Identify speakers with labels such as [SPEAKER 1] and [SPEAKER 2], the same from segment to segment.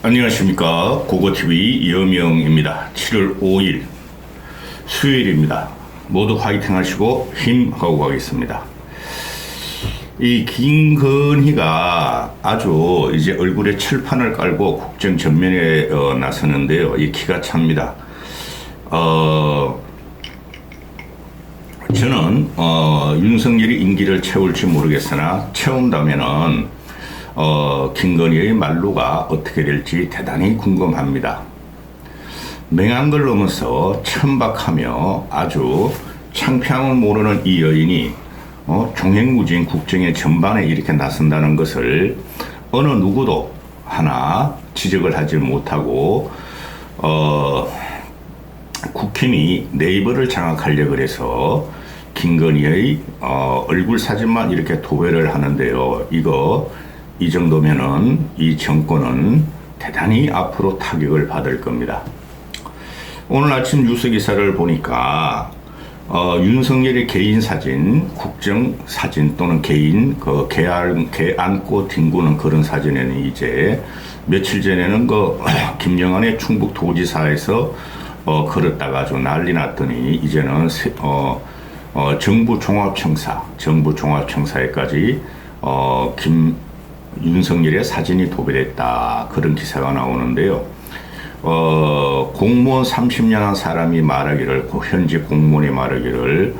[SPEAKER 1] 안녕하십니까. 고고TV 여명입니다. 7월 5일 수요일입니다. 모두 화이팅 하시고 힘하고 가겠습니다. 이 김건희가 아주 이제 얼굴에 철판을 깔고 국정 전면에 나서는데요. 이 기가 찹니다. 저는 윤석열이 임기를 채울지 모르겠으나 채운다면은 김건희의 말로가 어떻게 될지 대단히 궁금합니다. 맹한 걸 넘어서 천박하며 아주 창피함을 모르는 이 여인이 종횡무진 국정의 전반에 이렇게 나선다는 것을 어느 누구도 하나 지적을 하지 못하고 국힘이 네이버를 장악하려고 해서 김건희의 얼굴 사진만 이렇게 도배를 하는데요. 이 정도면은 이 정권은 대단히 앞으로 타격을 받을 겁니다. 오늘 아침 뉴스 기사를 보니까 윤석열의 개인 사진, 국정 사진 또는 개인 개 안고 뒹구는 그런 사진에는 이제 며칠 전에는 김영환의 충북 도지사에서 걸었다가 아주 난리 났더니 이제는 정부 종합청사에까지 윤석열의 사진이 도배됐다. 그런 기사가 나오는데요. 공무원 30년 한 사람이 말하기를, 현직 공무원이 말하기를,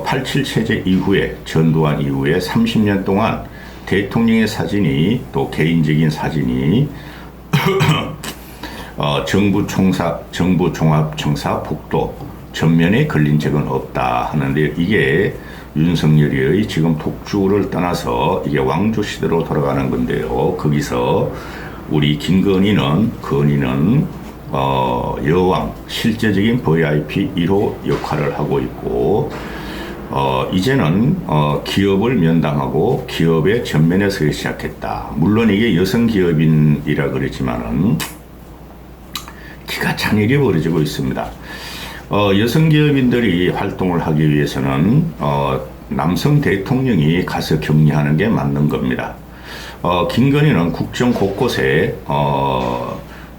[SPEAKER 1] 87 체제 이후에, 전두환 이후에 30년 동안 대통령의 사진이, 또 개인적인 사진이, 정부 종합청사 북도 전면에 걸린 적은 없다 하는데, 이게 윤석열의 지금 독주를 떠나서 이게 왕조 시대로 돌아가는 건데요. 거기서 우리 건희는 여왕, 실제적인 VIP 1호 역할을 하고 있고, 이제는 기업을 면담하고 기업의 전면에 서기 시작했다. 물론 이게 여성 기업인이라 그러지만은 기가 찬 일이 벌어지고 있습니다. 여성 기업인들이 활동을 하기 위해서는 남성 대통령이 가서 격리하는 게 맞는 겁니다. 김건희는 국정 곳곳에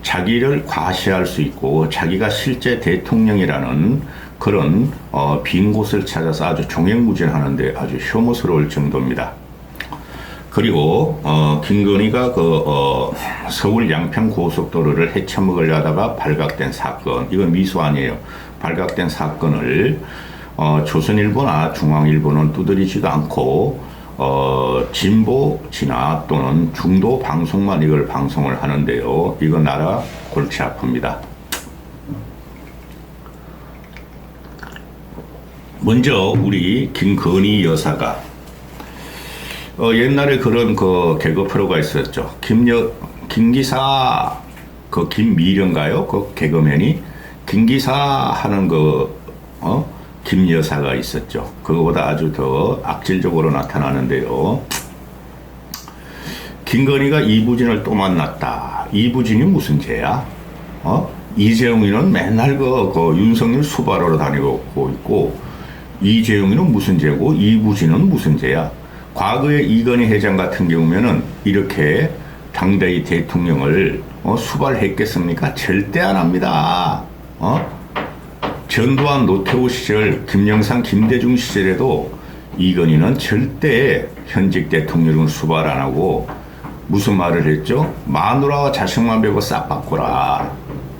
[SPEAKER 1] 자기를 과시할 수 있고 자기가 실제 대통령이라는 그런 빈 곳을 찾아서 아주 종횡무진하는데 아주 혐오스러울 정도입니다. 그리고 김건희가 서울 양평 고속도로를 헤쳐먹으려다가 발각된 사건, 이건 미수 아니에요. 발각된 사건을 조선일보나 중앙일보는 두드리지도 않고 진보 진화 또는 중도 방송만 이걸 방송을 하는데요. 이거 나라 골치 아픕니다. 먼저 우리 김건희 여사가 옛날에 그런 개그 프로가 있었죠. 김기사, 김미련가요? 개그맨이 김기사 하는 김여사가 있었죠. 그거보다 아주 더 악질적으로 나타나는데요. 김건희가 이부진을 또 만났다. 이부진이 무슨 죄야? 이재용이는 맨날 윤석열 수발하러 다니고 있고, 이재용이는 무슨 죄고, 이부진은 무슨 죄야? 과거에 이건희 회장 같은 경우면은 이렇게 당대의 대통령을 수발했겠습니까? 절대 안 합니다. 전두환 노태우 시절, 김영삼 김대중 시절에도 이건희는 절대 현직 대통령을 수발 안 하고 무슨 말을 했죠? 마누라와 자식만 배고 싹 바꾸라.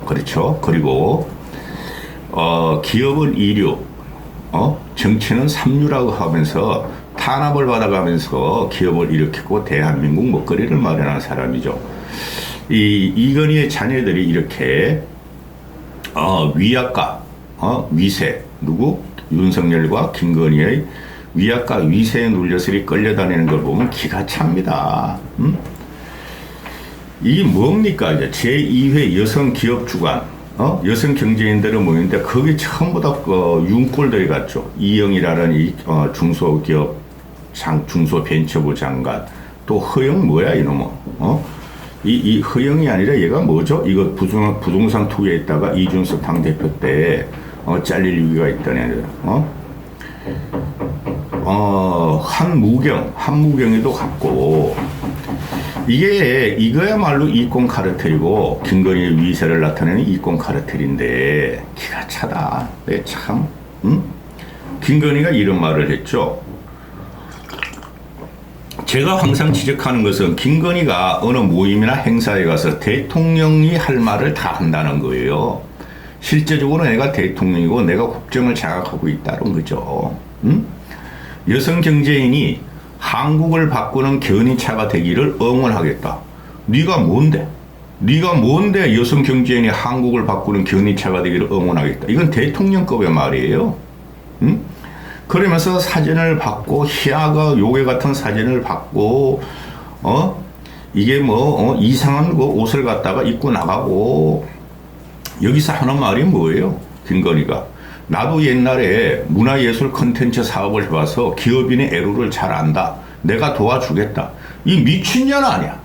[SPEAKER 1] 그렇죠? 그리고 기업은 이류, 정치는 삼류라고 하면서 탄압을 받아가면서 기업을 일으키고 대한민국 먹거리를 마련한 사람이죠. 이건희의 자녀들이 이렇게 위약과 위세, 누구? 윤석열과 김건희의 위약과 위세에 눌려서 끌려다니는 걸 보면 기가 찹니다. 이게 뭡니까? 이제 제2회 여성 기업 주관, 여성 경제인들은 모이는데 거기 전부 다 윤꼴들이 갔죠. 이영이라는 이 중소기업 중소벤처부 장관, 또 허영 뭐야 이놈은? 이 허영이 아니라 얘가 뭐죠? 이거 부동산 투기에 있다가 이준석 당대표 때 잘릴 위기가 있다네. 한무경에도 갔고, 이거야말로 이권 카르텔이고, 김건희의 위세를 나타내는 이권 카르텔인데, 기가 차다. 내 참, 응? 김건희가 이런 말을 했죠. 제가 항상 지적하는 것은 김건희가 어느 모임이나 행사에 가서 대통령이 할 말을 다 한다는 거예요. 실제적으로 내가 대통령이고 내가 국정을 장악하고 있다는 거죠. 응? 여성 경제인이 한국을 바꾸는 견인차가 되기를 응원하겠다. 네가 뭔데? 네가 뭔데 여성 경제인이 한국을 바꾸는 견인차가 되기를 응원하겠다. 이건 대통령급의 말이에요. 응? 그러면서 사진을 받고 희화가 요괴 같은 사진을 받고 이게 이상한 그 옷을 갖다가 입고 나가고 여기서 하는 말이 뭐예요? 김건희가 나도 옛날에 문화예술 콘텐츠 사업을 해봐서 기업인의 애로를 잘 안다. 내가 도와주겠다. 이 미친년 아니야?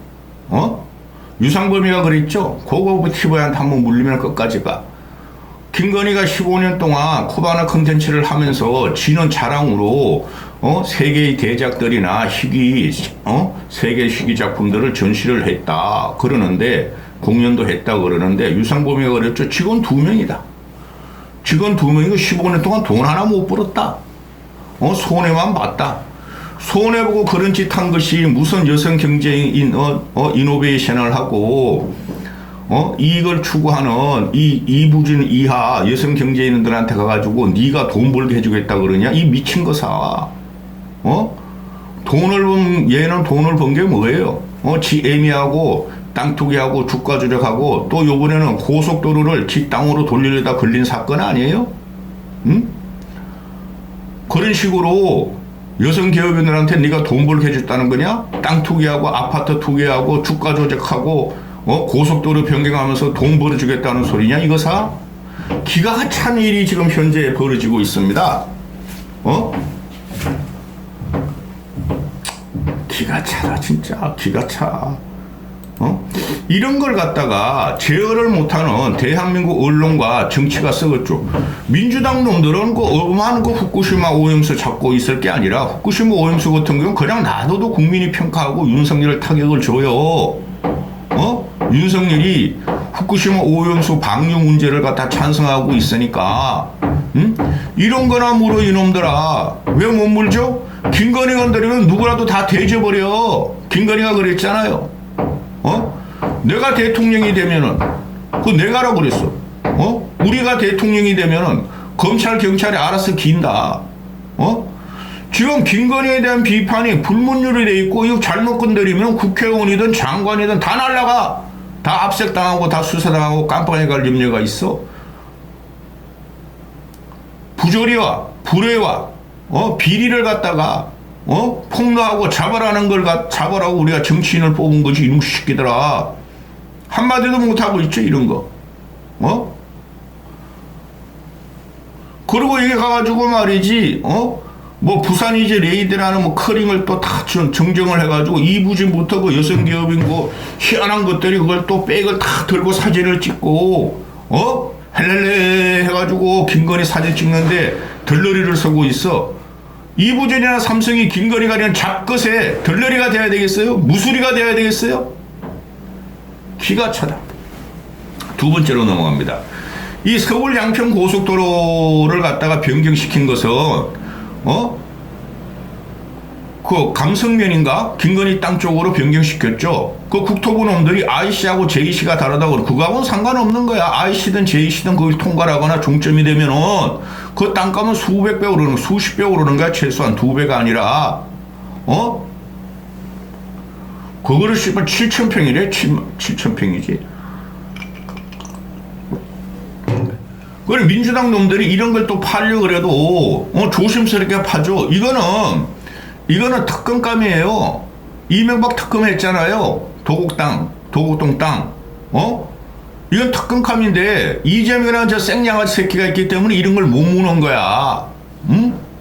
[SPEAKER 1] 유상범이가 그랬죠? 고고브 TV한테 한번 물리면 끝까지 가. 김건희가 15년 동안 쿠바나 콘텐츠를 하면서 지는 자랑으로 세계의 대작들이나 세계 희귀 작품들을 전시를 했다 그러는데 공연도 했다 그러는데 유상범이가 그랬죠. 직원 2명이다. 직원 2명이고 15년 동안 돈 하나 못 벌었다. 손해만 봤다. 손해보고 그런 짓 한 것이 무슨 여성 경제인 이노베이션을 하고 이익을 추구하는 이부진 이하 여성 경제인들한테 가가지고 네가 돈 벌게 해주겠다 그러냐? 이 미친 거사. 얘는 돈을 번 게 뭐예요? 지 애미하고 땅 투기하고 주가 조작하고 또 요번에는 고속도로를 지 땅으로 돌리려다 걸린 사건 아니에요? 응? 그런 식으로 여성 기업인들한테 네가 돈 벌게 해줬다는 거냐? 땅 투기하고 아파트 투기하고 주가 조작하고 고속도로 변경하면서 돈 벌어주겠다는 소리냐 이거사? 기가 찬 일이 지금 현재 벌어지고 있습니다. 기가 차다 진짜 기가 차. 이런 걸 갖다가 제어를 못하는 대한민국 언론과 정치가 썩었죠. 민주당 놈들은 그 어마한 그 후쿠시마 오염수 잡고 있을 게 아니라 후쿠시마 오염수 같은 경우는 그냥 놔둬도 국민이 평가하고 윤석열 타격을 줘요. 윤석열이 후쿠시마 오염수 방류 문제를 갖다 찬성하고 있으니까 이런 거나 물어 이놈들아. 왜 못 물죠? 김건희 건드리면 누구라도 다 대져버려. 김건희가 그랬잖아요. 내가 대통령이 되면은 그 내가라고 그랬어. 우리가 대통령이 되면은 검찰 경찰이 알아서 긴다. 지금 김건희에 대한 비판이 불문율이 돼 있고 이거 잘못 건드리면 국회의원이든 장관이든 다 날라가. 다 압색당하고 다 수사당하고 깜빵에 갈 염려가 있어. 부조리와 불의와 비리를 갖다가 폭로하고 잡아라는 걸 잡아라고 우리가 정치인을 뽑은 거지 이놈 새끼들아. 한마디도 못하고 있죠 이런 거. 그리고 이게 가가지고 말이지 뭐 부산 이제 레이드라는 뭐 커링을 또 다 정정을 해가지고 이부진부터 그 여성 기업인 거 희한한 것들이 그걸 또 백을 다 들고 사진을 찍고 헬렐레 해가지고 김건희 사진 찍는데 덜러리를 서고 있어. 이부진이나 삼성이 김건희가 아니라 잡것에 덜러리가 돼야 되겠어요? 무수리가 돼야 되겠어요? 기가 차다. 두 번째로 넘어갑니다. 이 서울 양평 고속도로를 갖다가 변경시킨 것은 그 강성면인가? 김건희 땅 쪽으로 변경시켰죠. 그 국토부 놈들이 IC하고 JC가 다르다고 그거하고는 상관없는 거야. IC든 JC든 그걸 통과하거나 종점이 되면은 그 땅값은 수백 배 오르는 수십 배 오르는 거야. 최소한 2배가 아니라 그거를 씨발 7,000평이래. 7,000평이지. 그걸 민주당 놈들이 이런 걸 또 팔려고 그래도 조심스럽게 파죠. 이거는 특검감이에요. 이명박 특검했잖아요. 도곡동 땅. 이건 특검감인데 이재명이라는 저 생양아치 새끼가 있기 때문에 이런 걸 못 무는 거야.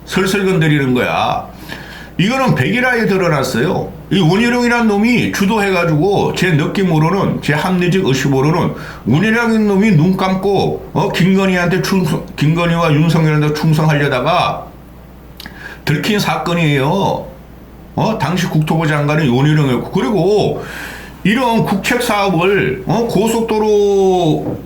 [SPEAKER 1] 설설 건드리는 거야. 이거는 백일하에 드러났어요. 이 원희룡이라는 놈이 주도해가지고 제 느낌으로는 제 합리적 의심으로는 원희룡이라는 놈이 눈 감고 김건희와 윤석열한테 충성하려다가 들킨 사건이에요. 당시 국토부 장관은 원희룡이었고, 그리고 이런 국책 사업을, 고속도로,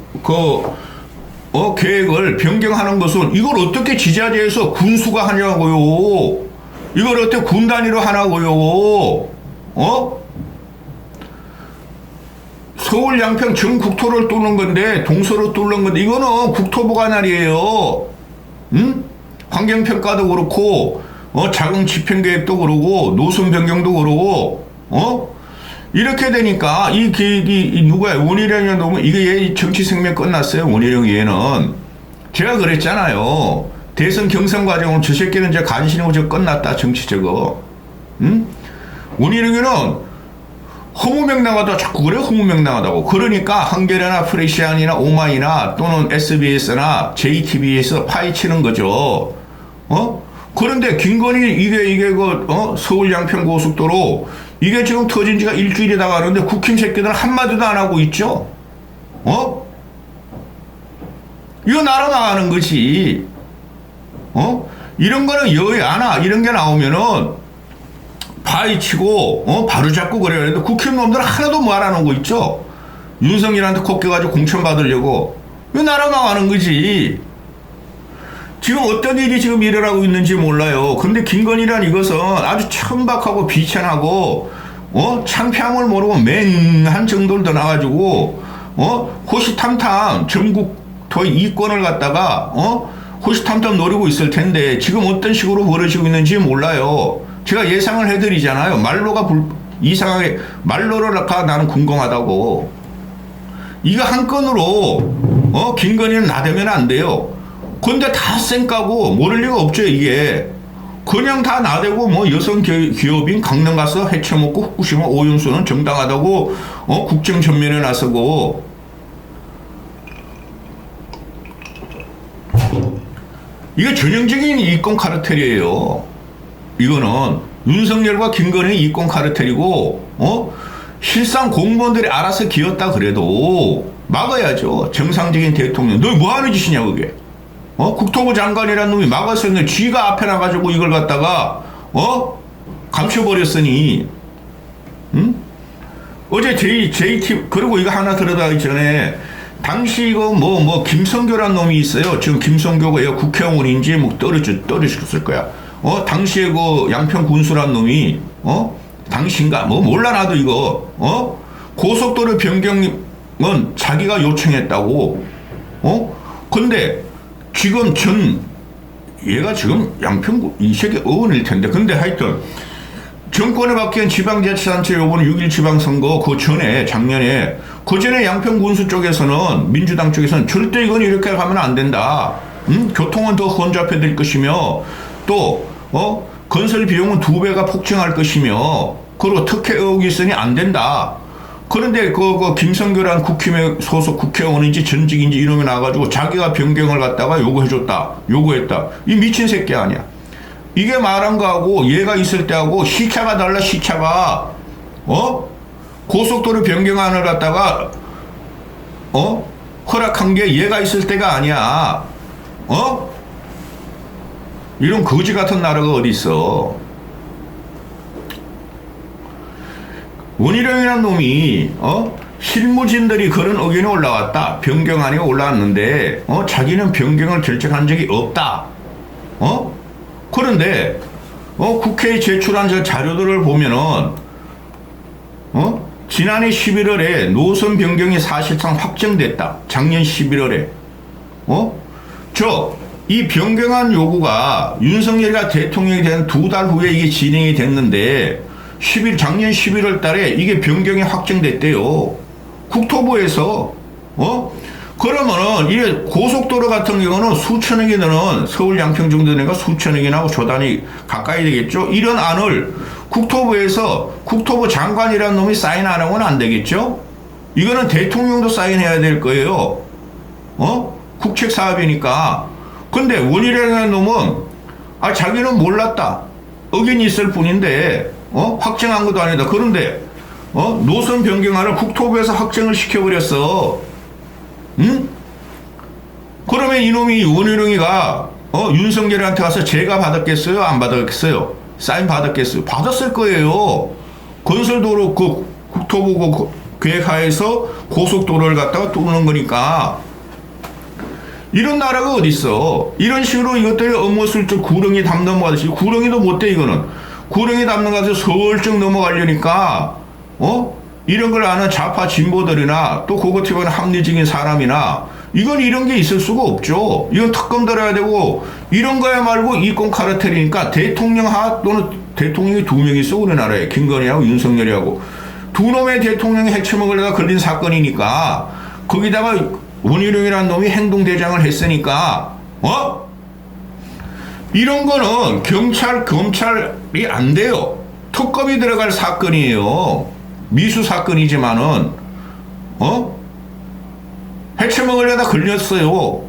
[SPEAKER 1] 계획을 변경하는 것은 이걸 어떻게 지자체에서 군수가 하냐고요. 이걸 어떻게 군 단위로 하냐고요. 서울 양평 전 국토를 뚫는 건데, 동서로 뚫는 건데, 이거는 국토부 관할이에요. 응? 환경평가도 그렇고, 자금 집행 계획도 그러고, 노선 변경도 그러고, 이렇게 되니까, 이 계획이, 누구야? 원희룡이 너무, 이게 얘 정치 생명 끝났어요. 원희룡 얘는. 제가 그랬잖아요. 대선 경선 과정은 저 새끼는 이제 간신이고 저 끝났다, 정치적으로. 응? 원희룡이는 허무맹랑하다 자꾸 그래, 허무맹랑하다고. 그러니까 한겨레나 프레시안이나 오마이나 또는 SBS나 JTBC에서 파헤치는 거죠. 그런데 김건희 이게 서울 양평 고속도로 이게 지금 터진 지가 일주일이 다 가는데 국힘 새끼들은 한마디도 안 하고 있죠. 이거 날아나가는 거지. 이런 거는 여야나 이런 게 나오면은 파헤치고 바로 잡고 그래야 되는데 국힘 놈들은 하나도 말 안 하고 있죠. 윤석열한테 콧겨가지고 공천 받으려고. 이거 날아나가는 거지. 지금 어떤 일이 지금 일어나고 있는지 몰라요. 근데 김건희란 이것은 아주 천박하고 비천하고 창피함을 모르고 맹한 정도로 나가지고 호시탐탐 전국 이권을 갖다가 호시탐탐 노리고 있을 텐데 지금 어떤 식으로 벌어지고 있는지 몰라요. 제가 예상을 해드리잖아요. 말로가 이상하게 말로가 나는 궁금하다고. 이거 한 건으로 김건희는 나대면 안 돼요. 근데 다 쌩까고 모를 리가 없죠. 이게 그냥 다 나대고 뭐 여성 기업인 강남 가서 해쳐먹고 후쿠시마 오염수는 정당하다고 국정 전면에 나서고. 이게 전형적인 이권 카르텔이에요. 이거는 윤석열과 김건희 이권 카르텔이고 실상 공무원들이 알아서 기었다 그래도 막아야죠. 정상적인 대통령. 너 뭐하는 짓이냐 그게. 국토부 장관이라는 놈이 막았었는데 쥐가 앞에 나가지고 이걸 갖다가 감춰버렸으니. 응? 어제 JT 그리고 이거 하나 들어가기 전에 당시 이거 김성교란 놈이 있어요. 지금 김성교가 국회의원인지 떨어졌을 거야. 당시에 그 양평 군수란 놈이 당신가 몰라 나도 이거 고속도로 변경은 자기가 요청했다고. 근데 지금 얘가 지금 양평 이 새끼 의원일 텐데. 근데 하여튼 정권에 바뀐 지방자치단체 요번에 6.1 지방선거 그 전에 작년에 그 전에 양평 군수 쪽에서는 민주당 쪽에서는 절대 이건 이렇게 가면 안 된다. 교통은 더 혼잡해질 것이며 또 건설 비용은 2배가 폭증할 것이며 그리고 특혜 의혹이 있으니 안 된다. 그런데 그 김성교란 국힘의 소속 국회의원인지 전직인지 이놈이 나와가지고 자기가 변경을 갖다가 요구했다. 이 미친 새끼 아니야. 이게 말한 거하고 얘가 있을 때하고 시차가 달라. 시차가 고속도로 변경안을 갖다가 허락한 게 얘가 있을 때가 아니야. 이런 거지 같은 나라가 어디 있어. 원희룡이라는 놈이 실무진들이 그런 의견이 올라왔다. 변경안이 올라왔는데 자기는 변경을 결정한 적이 없다. 그런데 국회에 제출한 저 자료들을 보면은 지난해 11월에 노선 변경이 사실상 확정됐다. 작년 11월에 이 변경안 요구가 윤석열이가 대통령이 된 2달 후에 이게 진행이 됐는데 작년 11월 달에 이게 변경이 확정됐대요. 국토부에서. 그러면은 이게 고속도로 같은 경우는 수천억이 드는 서울 양평 정도 되니까 수천억이 나고 조단이 가까이 되겠죠. 이런 안을 국토부에서 국토부 장관이라는 놈이 사인 안 하고는 안 되겠죠. 이거는 대통령도 사인해야 될 거예요. 국책 사업이니까. 근데 원희룡이라는 놈은 자기는 몰랐다. 의견이 있을 뿐인데 확정한 것도 아니다. 그런데 노선 변경안을 국토부에서 확정을 시켜버렸어. 응? 그러면 이놈이 원희룡이가 윤석열한테 가서 제가 받았겠어요? 안 받았겠어요? 사인 받았겠어요? 받았을 거예요. 건설도로 그 국토부 계획하에서 고속도로를 갖다가 뚫는 거니까. 이런 나라가 어딨어. 이런 식으로 이것들이 어머슬쩍 구렁이 담 넘어가듯이, 구렁이도 못돼 이거는. 구렁이 담 넘어가서 서울쭉 넘어가려니까 이런 걸 아는 좌파 진보들이나 또 그거 튀어나온 합리적인 사람이나 이건 이런 게 있을 수가 없죠. 이건 특검 들어야 되고, 이런 거야 말고 이권 카르텔이니까 대통령 하 또는 대통령이 두 명 있어 우리나라에. 김건희하고 윤석열이하고 두 놈의 대통령이 핵처먹으려다 걸린 사건이니까, 거기다가 원희룡이라는 놈이 행동대장을 했으니까 이런 거는 경찰 검찰이 안 돼요. 특검이 들어갈 사건이에요. 미수 사건이지만은 해쳐먹으려다 걸렸어요.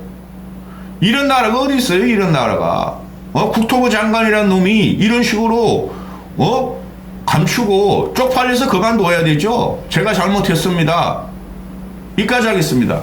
[SPEAKER 1] 이런 나라가 어디 있어요? 이런 나라가. 국토부 장관이라는 놈이 이런 식으로 감추고 쪽팔려서 그만둬야 되죠. 제가 잘못했습니다. 여기까지 하겠습니다.